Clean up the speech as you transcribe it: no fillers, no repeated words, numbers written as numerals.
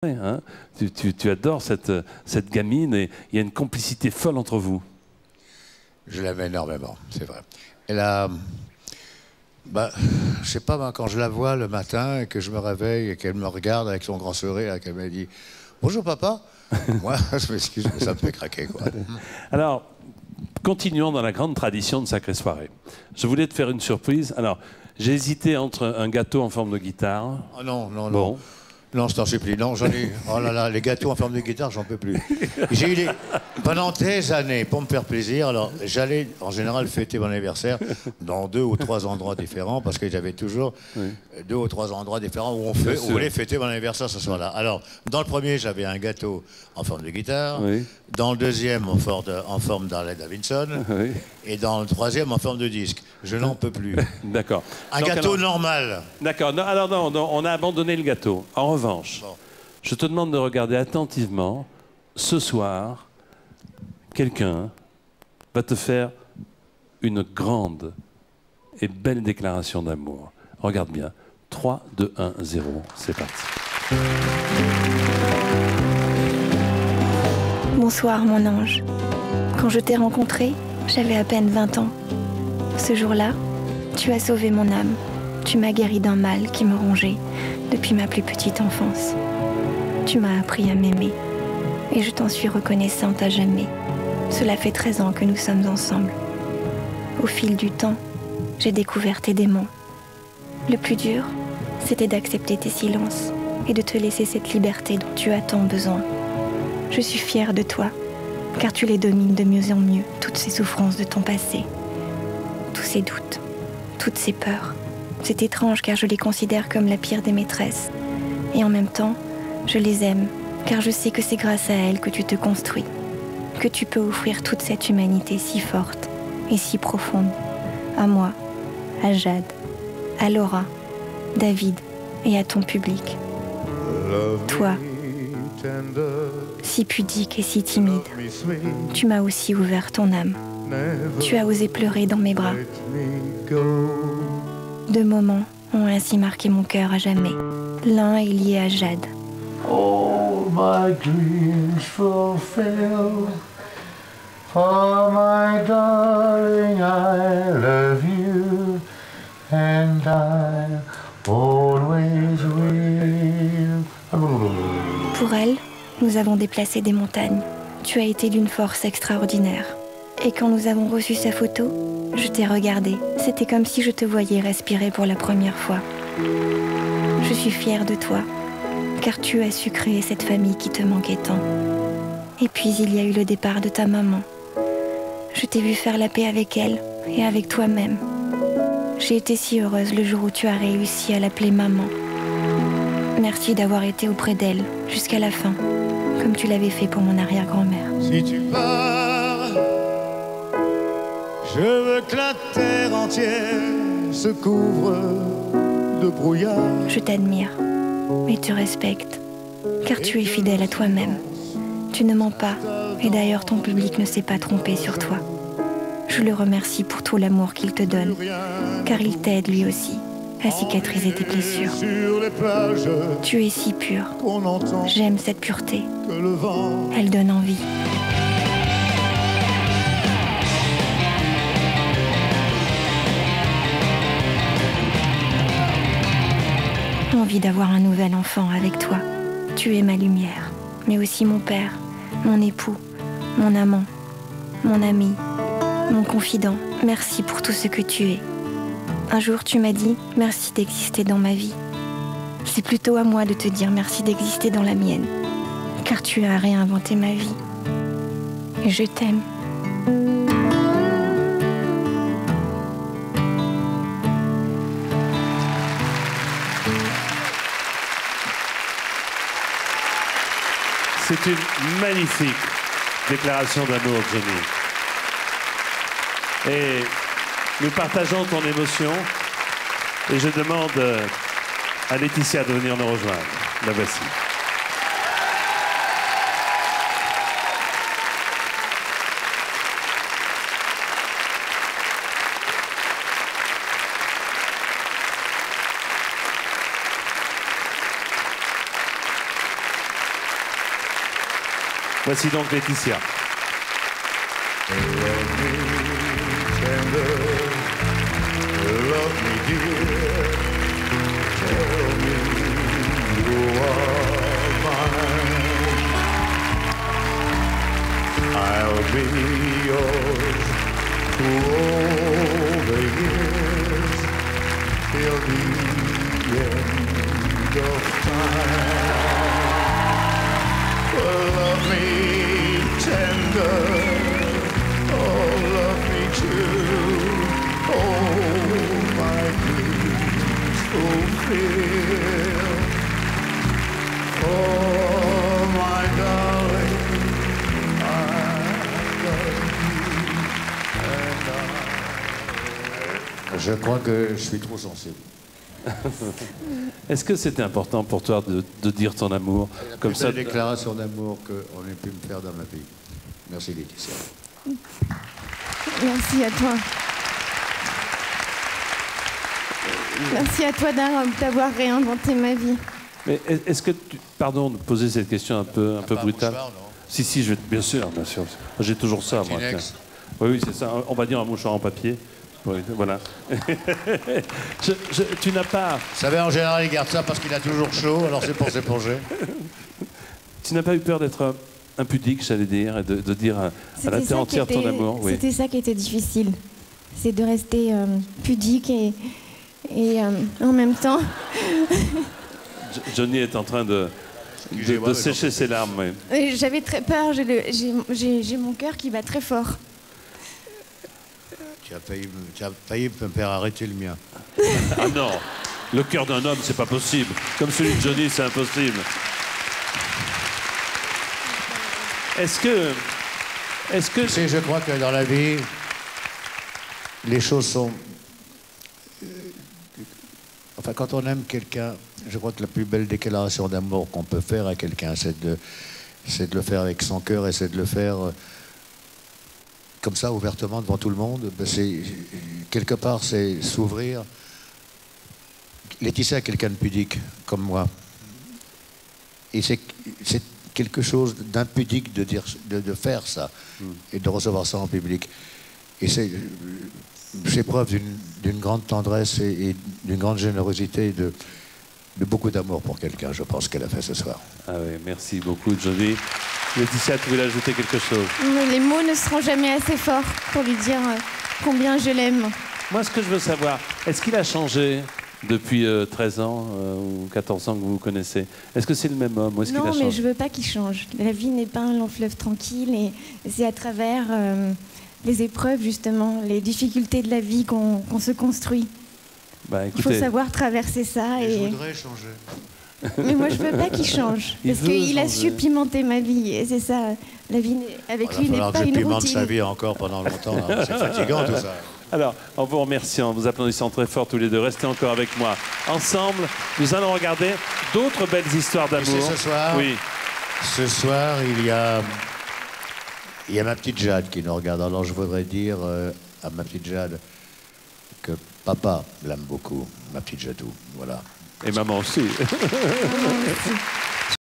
Hein, tu adores cette gamine et il y a une complicité folle entre vous. Je l'aime énormément, c'est vrai. Elle a... je sais pas, moi, quand je la vois le matin et que je me réveille et qu'elle me regarde avec son grand sourire et qu'elle me dit « Bonjour papa », moi, je m'excuse, mais ça me fait craquer, quoi. Alors, continuons dans la grande tradition de Sacrée Soirée. Je voulais te faire une surprise. Alors, j'ai hésité entre un gâteau en forme de guitare. Oh non, non, bon. non. Non, je t'en supplie. Non, j'en ai... Oh là là, les gâteaux en forme de guitare, j'en peux plus. J'ai eu les... Pendant des années, pour me faire plaisir, alors j'allais en général fêter mon anniversaire dans 2 ou 3 endroits différents, parce qu'il y avait toujours 2 ou 3 endroits différents où on voulait fêter mon anniversaire ce soir-là. Alors, dans le premier, j'avais un gâteau en forme de guitare, dans le deuxième, en forme d'Harley Davidson, et dans le troisième, en forme de disque. Je n'en peux plus. D'accord. Un gâteau normal. D'accord. Alors non, on a abandonné le gâteau. En revanche, je te demande de regarder attentivement. Ce soir, quelqu'un va te faire une grande et belle déclaration d'amour. Regarde bien. 3, 2, 1, 0. C'est parti. Bonsoir, mon ange. Quand je t'ai rencontré, j'avais à peine 20 ans. Ce jour-là, tu as sauvé mon âme. Tu m'as guéri d'un mal qui me rongeait depuis ma plus petite enfance. Tu m'as appris à m'aimer et je t'en suis reconnaissante à jamais. Cela fait 13 ans que nous sommes ensemble. Au fil du temps, j'ai découvert tes démons. Le plus dur, c'était d'accepter tes silences et de te laisser cette liberté dont tu as tant besoin. Je suis fière de toi, car tu les domines de mieux en mieux, toutes ces souffrances de ton passé. Tous ces doutes, toutes ces peurs. C'est étrange car je les considère comme la pire des maîtresses. Et en même temps, je les aime car je sais que c'est grâce à elles que tu te construis, que tu peux offrir toute cette humanité si forte et si profonde. À moi, à Jade, à Laura, David et à ton public. Toi, si pudique et si timide, tu m'as aussi ouvert ton âme. Tu as osé pleurer dans mes bras. 2 moments ont ainsi marqué mon cœur à jamais. L'un est lié à Jade. All my dreams fulfilled. For my darling, I love you, and I always will. Pour elle, nous avons déplacé des montagnes. Tu as été d'une force extraordinaire. Et quand nous avons reçu sa photo, je t'ai regardé. C'était comme si je te voyais respirer pour la première fois. Je suis fière de toi, car tu as su créer cette famille qui te manquait tant. Et puis il y a eu le départ de ta maman. Je t'ai vu faire la paix avec elle et avec toi-même. J'ai été si heureuse le jour où tu as réussi à l'appeler maman. Merci d'avoir été auprès d'elle jusqu'à la fin, comme tu l'avais fait pour mon arrière-grand-mère. Si tu pars, je veux que la terre entière se couvre de brouillard. Je t'admire et te respecte, car tu es fidèle à toi-même. Tu ne mens pas, et d'ailleurs ton public ne s'est pas trompé sur toi. Je le remercie pour tout l'amour qu'il te donne, car il t'aide lui aussi à cicatriser tes blessures. Tu es si pur. J'aime cette pureté. Elle donne envie. Envie d'avoir un nouvel enfant avec toi. Tu es ma lumière, mais aussi mon père, mon époux, mon amant, mon ami, mon confident. Merci pour tout ce que tu es. Un jour, tu m'as dit « Merci d'exister dans ma vie ». C'est plutôt à moi de te dire merci d'exister dans la mienne, car tu as réinventé ma vie. Et je t'aime. C'est une magnifique déclaration d'amour, Jenny. Et nous partageons ton émotion. Et je demande à Laetitia de venir nous rejoindre. La voici. Voici donc Laetitia. Love me tender, love me dear, tell me you are mine. I'll be yours through all the years, till the end of time. Love me tender, oh, love me too, oh, my dreams fulfill. Oh, my darling, I love you, and Je crois que je suis trop sensible. Est-ce que c'était important pour toi de dire ton amour comme ça? C'est la déclaration d'amour qu'on ait pu me faire dans ma vie. Merci Laetitia. Merci à toi. Merci à toi d'avoir réinventé ma vie. Mais est-ce que pardon de poser cette question un peu brutale. Mouchoir, non? Si, bien sûr. J'ai toujours ça, moi. Kleenex. Oui, c'est ça. On va dire un mouchoir en papier. Oui, voilà. Tu n'as pas... Vous savez, en général, il garde ça parce qu'il a toujours chaud, alors c'est pour s'éponger. Tu n'as pas eu peur d'être impudique, j'allais dire, et de dire à la terre entière ton amour? Oui. C'était ça qui était difficile. C'est de rester pudique et en même temps... Johnny est en train de sécher ses larmes. Oui. J'avais très peur, j'ai mon cœur qui bat très fort. Tu as failli me faire arrêter le mien. Ah non, le cœur d'un homme, c'est pas possible. Comme celui de Johnny, c'est impossible. Est-ce que... Tu sais, je crois que dans la vie, les choses sont... Enfin, quand on aime quelqu'un, je crois que la plus belle déclaration d'amour qu'on peut faire à quelqu'un, c'est de le faire avec son cœur et c'est de le faire comme ça, ouvertement, devant tout le monde. Quelque part, c'est s'ouvrir. Laetitia est quelqu'un de pudique, comme moi. Et c'est quelque chose d'impudique de faire ça et de recevoir ça en public. Et c'est preuve d'une grande tendresse et d'une grande générosité, de beaucoup d'amour pour quelqu'un, je pense, qu'elle a fait ce soir. Ah oui, merci beaucoup, Johnny. Laetitia, tu voulais ajouter quelque chose? Mais les mots ne seront jamais assez forts pour lui dire combien je l'aime. Moi, ce que je veux savoir, est-ce qu'il a changé depuis 13 ans ou 14 ans que vous vous connaissez? Est-ce que c'est le même homme ou est-ce qu'il a changé? Non, mais je veux pas qu'il change. La vie n'est pas un long fleuve tranquille et c'est à travers les épreuves, justement, les difficultés de la vie qu'on se construit. Bah, écoutez, il faut savoir traverser ça. Et je voudrais changer. Mais moi, je veux pas qu'il change. Parce qu'il a su pimenter ma vie. Et c'est ça, la vie avec lui n'est pas une routine. Il va falloir que je pimente sa vie encore pendant longtemps. Hein. C'est fatigant tout ça. Alors, en vous remerciant, en vous applaudissant très fort tous les deux, restez encore avec moi. Ensemble, nous allons regarder d'autres belles histoires d'amour. Ce soir, oui. Ce soir, il y a ma petite Jade qui nous regarde. Alors, je voudrais dire à ma petite Jade que papa l'aime beaucoup, ma petite Jadou. Voilà. Et maman aussi. Maman aussi.